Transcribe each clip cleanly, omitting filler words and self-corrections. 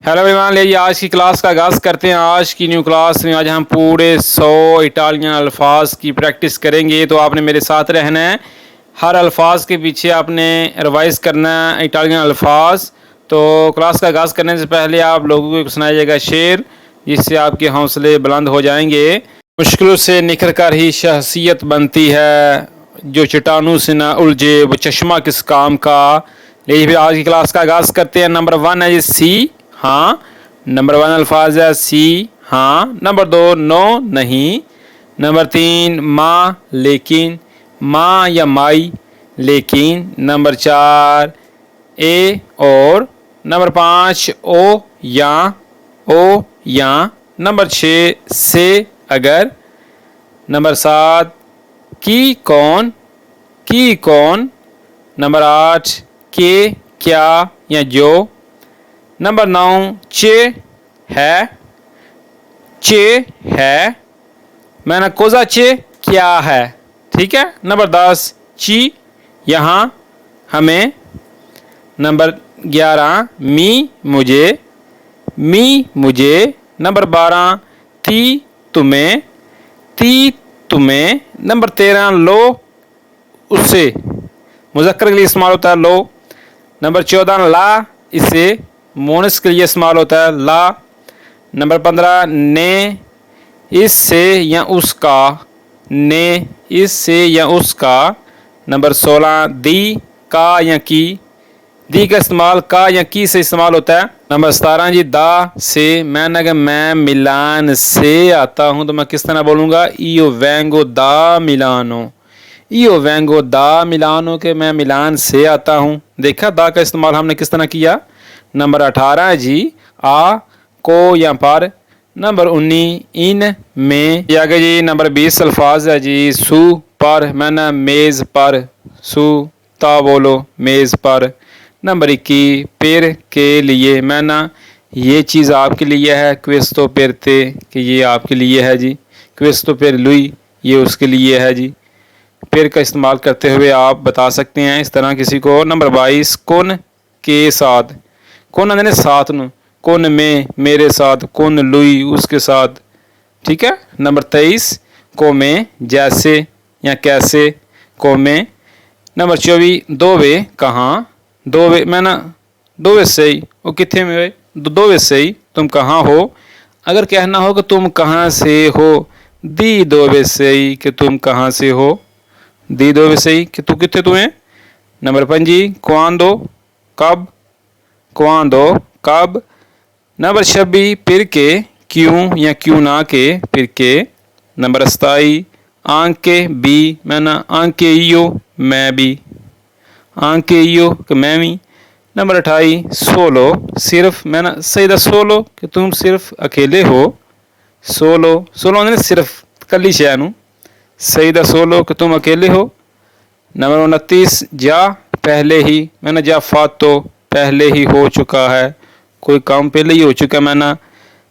Hello everyone, लिए आज की क्लास का आगाज़ करते हैं। आज की न्यू क्लास में आज हम पूरे 100 इटालियन अल्फाज की प्रैक्टिस करेंगे। तो आपने मेरे साथ रहना है, हर अल्फाज के पीछे आपने रिवाइज़ करना है इटालियन अल्फाज। तो क्लास का आगाज़ करने से पहले आप लोगों को सुनाया जाएगा शेर, जिससे आपके हौसले बुलंद हो जाएंगे। मुश्किलों से निखर कर ही शख्सियत बनती है, जो चट्टानों से ना उलझे वो चश्मा किस काम का। लेकिन फिर आज की क्लास का आगाज़ करते हैं। नंबर 1 है जी सी, हाँ। नंबर 1 अल्फाज है सी, हाँ। नंबर 2 नो, नहीं। नंबर 3 माँ, लेकिन, माँ या माई, लेकिन। नंबर 4 ए और। नंबर 5 ओ या, ओ या। नंबर 6 से, अगर। नंबर 7 की कौन, की कौन। नंबर 8 के, क्या या जो। नंबर 9 चे है, चे है। मैंने कोजा चे क्या है, ठीक है। नंबर 10 ची, यहाँ, हमें। नंबर 11 मी, मुझे, मी मुझे। नंबर 12 ती, तुम्हें, ती तुम्हें। नंबर 13 लो, उससे, मुज़क्कर के लिए इस्तेमाल होता है लो। नंबर 14 ला, इसे, मोनस के लिए इस्तेमाल होता है ला। नंबर 15 ने, इससे या उसका, ने इससे या उसका। नंबर 16 दी, का या की, दी का इस्तेमाल का या की से इस्तेमाल होता है। नंबर 17 जी दा, से। मैंने कहा मैं मिलान से आता हूँ, तो मैं किस तरह बोलूँगा, ईओ वेंगो दा मिलानो, ईओ वेंगो दा मिलानो, के मैं मिलान से आता हूँ। देखा दा का इस्तेमाल हमने किस तरह किया। नंबर 18 जी आ, को या पर। नंबर 19 इन, में। ये आगे जी नंबर 20 अल्फाज है जी सू, पर। मैंने मेज़ पर, सू, ता बोलो, मेज़ पर। नंबर 21 पेर, के लिए। मैंने ये चीज़ आपके लिए है, क्वेस्तो पेरते, कि ये आपके लिए है जी। क्वेस्तो पेर लुई, ये उसके लिए है जी। पेर का इस्तेमाल करते हुए आप बता सकते हैं इस तरह किसी को। नंबर 22 कुन, के साथ। कौन आने साथ नु, कौन में, मेरे साथ। कौन लुई, उसके साथ, ठीक है। नंबर 23 को में, जैसे या कैसे, को में। नंबर 24 दो वे, कहाँ, दो वे। मैं ना दो वे सही, वो कितने में वे, दो वे सही, तुम कहाँ हो। अगर कहना हो कि तुम कहाँ से हो, दी दो वे सही, कि तुम कहाँ से हो, दी दो वे सही, कि तू कितने तुम्हें। नंबर 5 क्वांदो, कब, क्वांदो, कब। नंबर 26 फिर के, क्यों या क्यों ना के, फिर के। नंबर 27 आंक के बी, मैं ना आंक के इयो, मैं भी, आंक के इयो, कि मैं भी। नंबर 28 सोलो, सिर्फ। मैं ना सही दा सोलो, कि तुम सिर्फ अकेले हो, सोलो, सोलो ने सिर्फ कली शैनू, सही दा सोलो, कि तुम अकेले हो। नंबर 29 जा, पहले ही। मैंने जा फातो, पहले ही हो चुका है, कोई काम पहले ही हो चुका है। मैंने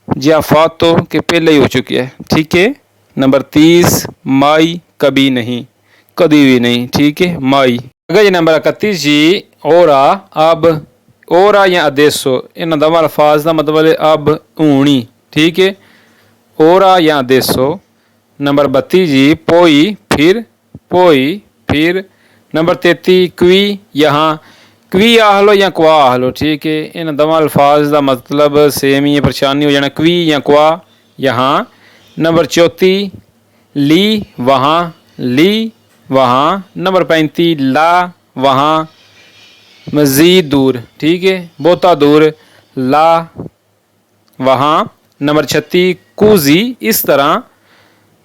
जा फातो, के पहले ही हो चुकी है, ठीक है। नंबर 30 माई, कभी नहीं, कभी भी नहीं, ठीक है, माई। अगर जी नंबर 31 जी ओरा, अब। ओरा या अदेसो, इन दवा अल्फाज का मतलब है अब, हूणी, ठीक है। ओरा या अदेसो। नंबर 32 जी पोई, फिर, पोई, फिर। नंबर 33 क्वी, यहाँ। क्वी आहलो या क्वा आहलो, ठीक है। इन दवा अल्फाज का मतलब सेम ही है, परेशानी हो जाना, क्वी या क्वा, यहाँ। नंबर 34 ली, वहाँ, ली, वहाँ। नंबर 35 ला, वहाँ, मज़ीद दूर, ठीक है, बहुता दूर, ला, वहाँ। नंबर 36 कूजी, इस तरह,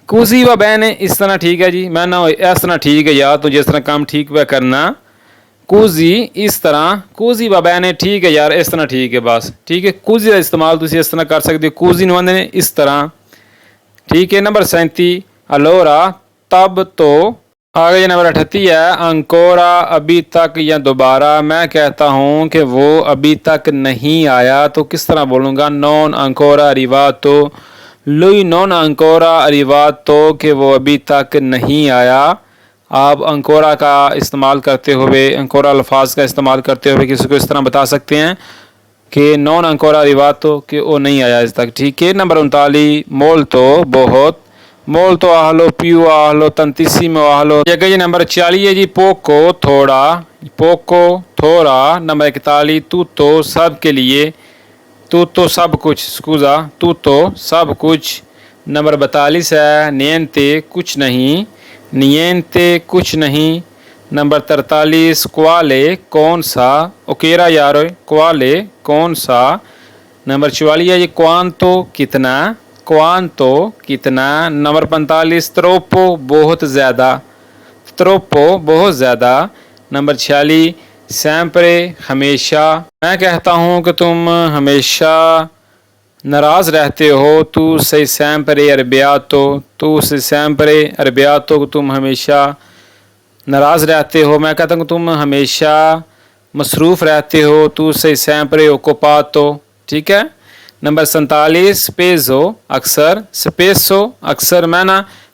कूजी व बैन है, इस तरह, ठीक है जी। मैं ना इस तरह ठीक है यार, तो जिस तरह काम ठीक वह करना। कूजी, इस तरह, कूजी व बैन है, ठीक है यार, इस तरह ठीक है बस, ठीक है। कूजी का इस्तेमाल तुम इस तरह कर सकते हो, कूजी नुआंदे ने इस तरह, ठीक है। नंबर 37 अलोरा, तब तो। आगे नंबर 38 है अंकोरा, अभी तक या दोबारा। मैं कहता हूँ कि वो अभी तक नहीं आया, तो किस तरह बोलूँगा, नॉन अंकोरा अरिवातो, लुई नॉन अंकोरा अरिवातो, कि वो अभी तक नहीं आया। आप अंकोरा का इस्तेमाल करते हुए, अंकोरा अल्फाज का इस्तेमाल करते हुए किसी को इस तरह बता सकते हैं, کہ non ancora arrivato کہ وہ نہیں آیا اس تک. ٹھیک ہے. نمبر 39 molto بہت, molto ahlo, più ahlo, tantissimo ahlo. یہ کہ نمبر 40 ہے جی poco تھوڑا, poco تھوڑا. نمبر 41 tutto سب کے لیے, tutto سب کچھ, scusa, tutto سب کچھ. نمبر 42 ہے niente کچھ نہیں, niente کچھ نہیں. نمبر 43 quale کون سا, اوکیرا یارو, quale کون سا. نمبر 44 ہے یہ quanto کتنا, quanto کتنا. نمبر 45 troppo بہت زیادہ, troppo بہت زیادہ. نمبر 46 sempre ہمیشہ, میں کہتا ہوں کہ تم ہمیشہ ناراض رہتے ہو. تو sei sempre arrabbiato, تو sei sempre arrabbiato تم ہمیشہ ناراض رہتے ہو. میں کہتا ہوں کہ تم ہمیشہ مصروف رہتے ہو. تو sei sempre occupato. ٹھیک ہے. نمبر 47 spesso اکثر, spesso اکثر.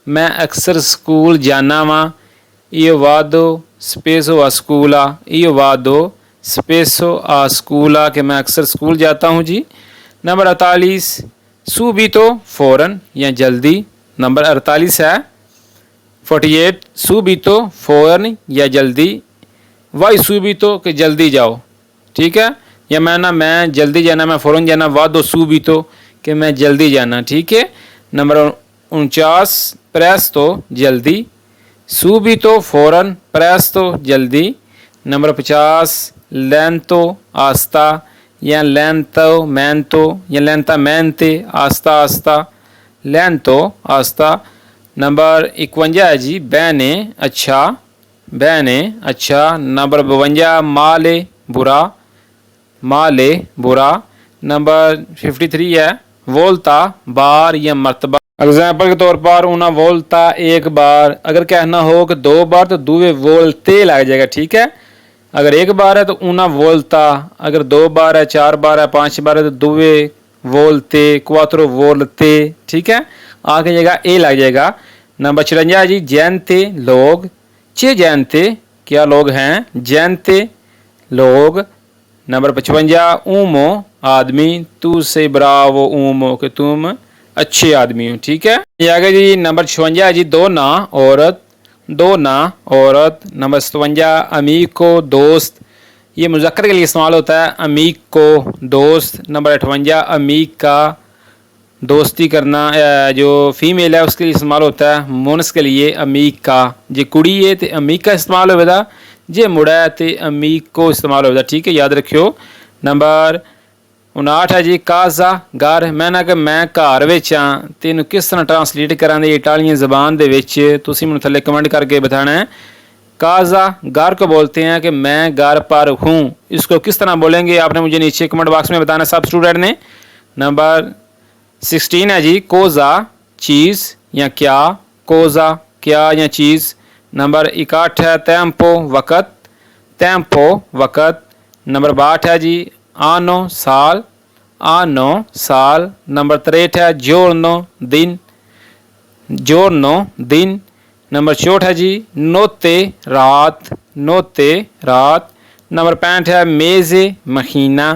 میں اکثر اسکول جانا وا. io vado spesso a scuola, io vado spesso a scuola کہ میں اکثر اسکول جاتا ہوں جی. نمبر 48 subito فوراً یا جلدی. نمبر 48 ہے 48 subito فوراً یا جلدی. vai subito کہ جلدی جاؤ. ٹھیک ہے. یا میں جلدی جانا, میں فوراً جانا. vado subito کہ میں جلدی جانا. ٹھیک ہے. نمبر 49 presto جلدی, subito فوراً, presto جلدی. نمبر 50 lento آہستہ یا lento mento یا lentamente آہستہ آہستہ, lento آہستہ. نمبر 51 ہے جی bene اچھا, bene اچھا. نمبر 52 male برا, male برا. نمبر 53 ہے volta بار یا مرتبہ. اگزامپل کے طور پر una volta ایک بار. اگر کہنا ہو کہ 2 بار تو due volte لگ جائے گا. ٹھیک ہے. اگر ایک بار ہے تو una volta, اگر 2 بار ہے, 4 بار ہے, 5 بار ہے تو due volte, 4 volte. ٹھیک ہے. آگے جائے گا اے لگ جائے گا. نمبر 54 جی gente لوگ, چھ gente کیا لوگ ہیں, gente لوگ. نمبر 55 uomo آدمی, tu sei bravo uomo کہ تم اچھے آدمی ہو. ٹھیک ہے. یہ آگے جی نمبر 56 جی donna عورت, donna عورت. نمبر 57 amico دوست, یہ مذکر کے لیے استعمال ہوتا ہے, amico دوست. نمبر 58 amica دوستی کرنا, جو فیمیل ہے اس کے لیے استعمال ہوتا ہے, مونس کے لیے amica. جی کڑی ہے تو amica استعمال ہوئے دا, جی مڑا ہے تو amico استعمال ہوئے دا. ٹھیک ہے, یاد رکھیو. نمبر 59 ہے جی کازا گھر. میں کہ میں گھر وچ ہاں, تینوں کس طرح ٹرانسلیٹ کران دے اٹالین زبان دے وچ تسی مجھے تھلے کمنٹ کر کے بتانا ہے. کازا گھر کو بولتے ہیں کہ میں گھر پر ہوں. اس کو کس طرح بولیں گے آپ نے مجھے نیچے کمنٹ باکس میں بتانا سب اسٹوڈنٹ نے. نمبر 16 ہے جی کوزا چیز یا کیا, کوزا کیا یا چیز. نمبر 61 ہے ٹیمپو وقت, ٹیمپو وقت. نمبر 62 ہے جی آنو سال, آنو سال. نمبر 63 ہے جورنو دن, جورنو دن. نمبر 64 ہے جی نوتے رات, نوتے رات. نمبر 65 ہے میزے مہینہ,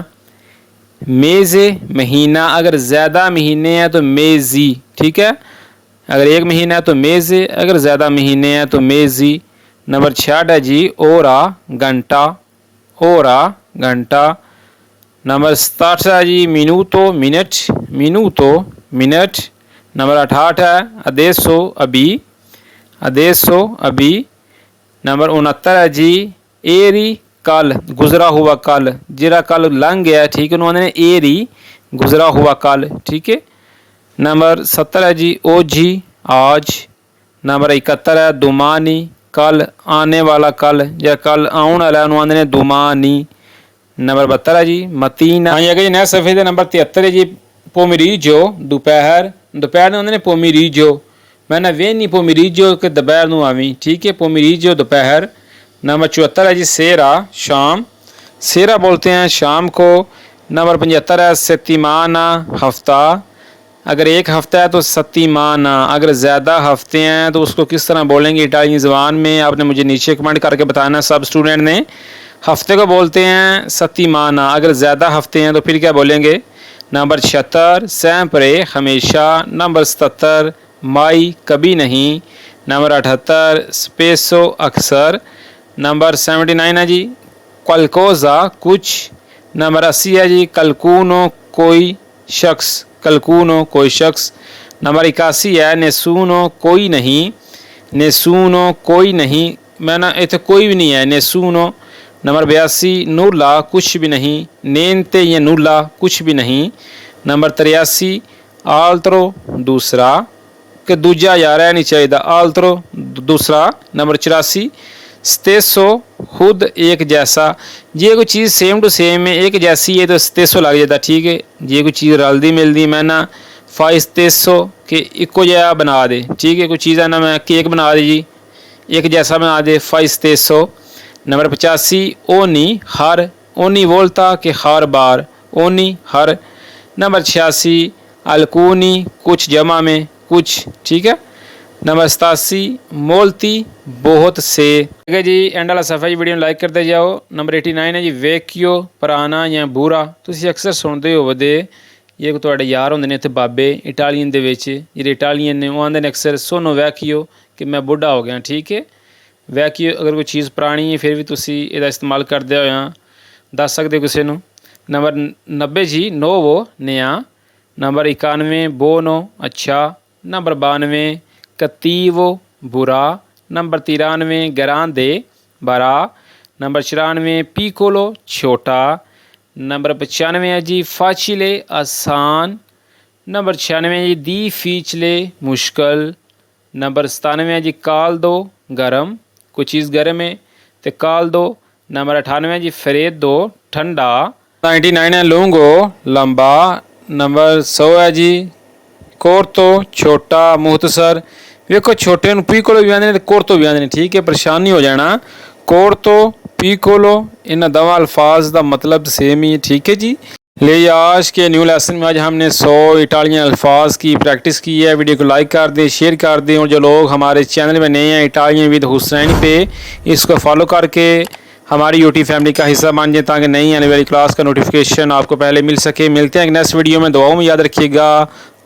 میزے مہینہ. اگر زیادہ مہینے ہیں تو میزی. ٹھیک ہے. اگر ایک مہینہ ہے تو میزے, اگر زیادہ مہینے ہیں تو میزی. نمبر 66 ہے جی اورا گھنٹہ, اورا گھنٹہ. نمبر 67 ہے جی مینوتو منٹ, مینوتو منٹ. نمبر 68 ہے adesso ابھی, adesso ابھی. نمبر 69 ہے جی ایری کل, گزرا ہوا کل, جرا کل لنگ گیا. ٹھیک ہے, انہوں نے ایری گزرا ہوا کل. ٹھیک ہے. نمبر 70 ہے جی اوجی آج. نمبر 71 ہے دومانی کل, آنے والا کل, یا کل آن والا انہوں نے دومانی. نمبر 72 ہے جی متین. ہاں یہ نئے صفحے دے نمبر 73 ہے جی پومیریجو دوپہر, دوپہر نے انہوں نے پومیریجو. میں نے وینی پومیریجو کہ دوپہر نو آویں. ٹھیک ہے, پومیریجو دوپہر. نمبر 74 ہے جی سیرا شام, سیرا بولتے ہیں شام کو. نمبر 75 ہے ستیمانہ ہفتہ. اگر ایک ہفتہ ہے تو ستیمانہ, اگر زیادہ ہفتے ہیں تو اس کو کس طرح بولیں گے اٹالین زبان میں, آپ نے مجھے نیچے کمنٹ کر کے بتانا سب اسٹوڈنٹ نے. हफ्ते को बोलते हैं सत्तीमाना, अगर ज़्यादा हफ्ते हैं तो फिर क्या बोलेंगे। नंबर 76 sempre हमेशा। नंबर 77 mai कभी नहीं। नंबर 78 spesso अक्सर। नंबर 79 है जी qualcosa कुछ। नंबर 80 है जी qualcuno कोई शख्स, qualcuno कोई शख्स। नंबर 81 है nessuno कोई नहीं, nessuno कोई नहीं, मैं ना इतने कोई भी नहीं है, nessuno। नंबर 82 nulla कुछ भी नहीं, niente या nulla कुछ भी नहीं। नंबर 83 altro दूसरा, कि दूजा यार है नहीं चाहिए, altro दूसरा। नंबर 84 stesso खुद एक जैसा, जे कोई चीज़ सेम टू सेम है एक जैसी है तो stesso लग जाता, ठीक है। जे कोई चीज़ रलदी मिलदी मैं ना fai stesso कि इको जहा बना दे, ठीक है। कोई चीज़ है ना मैं केक बना दे जी, एक जैसा बना दे, fai stesso। नंबर 85 ogni हर, ogni volta कि हर बार, ogni हर। नंबर 86 alcuni कुछ जमा में कुछ, ठीक है। नंबर 87 मोल्ती बहुत से, ठीक है जी। एंड वाला सफ़ा जी, वीडियो लाइक करते जाओ। नंबर 89 है जी वेक्यो पुराना या बुरा, तुसी अक्सर सुनते होवदे ये ਤੁਹਾਡੇ यार होंगे ने इत्थे बाबे इटालियन दे विच, ਜਿਹੜੇ इटालियन ने वो आंदे ने अक्सर सोनो वैक्यो कि मैं बुढ़ा हो गया, ठीक है। वैक्यो अगर कोई चीज़ पुरानी है फिर भी तुसी ਇਹਦਾ इस्तेमाल करदे होया दस सकते किसी नूं। नंबर 90 जी नोवो नया। नंबर 91 बोनो अच्छा। नंबर 92 कतीवो बुरा। नंबर 93 ग्रांदे बड़ा। नंबर 94 पिकोलो छोटा। नंबर 95 है जी फाचिले आसान। नंबर 96 है जी दी फीचले मुश्किल। नंबर 97 है जी काल दो गर्म, कोई चीज़ गर्म है तो काल दो। नंबर 98 है जी फरेद दो ठंडा। 99 है लूंगो लंबा। नंबर 100 है जी कोरतो छोटा मुख्तसर। वेखो छोटे पीकोलो भी आते हैं कोरतो भी आते हैं, ठीक है, परेशान नहीं हो जाना। कोरतो पीकोलो इन दवा अल्फाज का मतलब सेम ही, ठीक है जी। ले आज के न्यू लेसन में आज हमने 100 इटालियन अल्फाज की प्रैक्टिस की है। वीडियो को लाइक कर दें, शेयर कर दें, और जो लोग हमारे चैनल में नए हैं इटालियन विद हुसैन पे, इसको फॉलो करके हमारी यूट्यूब फैमिली का हिस्सा बन जाए ताकि नई आने वाली क्लास का नोटिफिकेशन आपको पहले मिल सके। मिलते हैं नेक्स्ट वीडियो में, दुआओं में याद रखिएगा।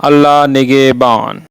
अल्लाह निगहबान।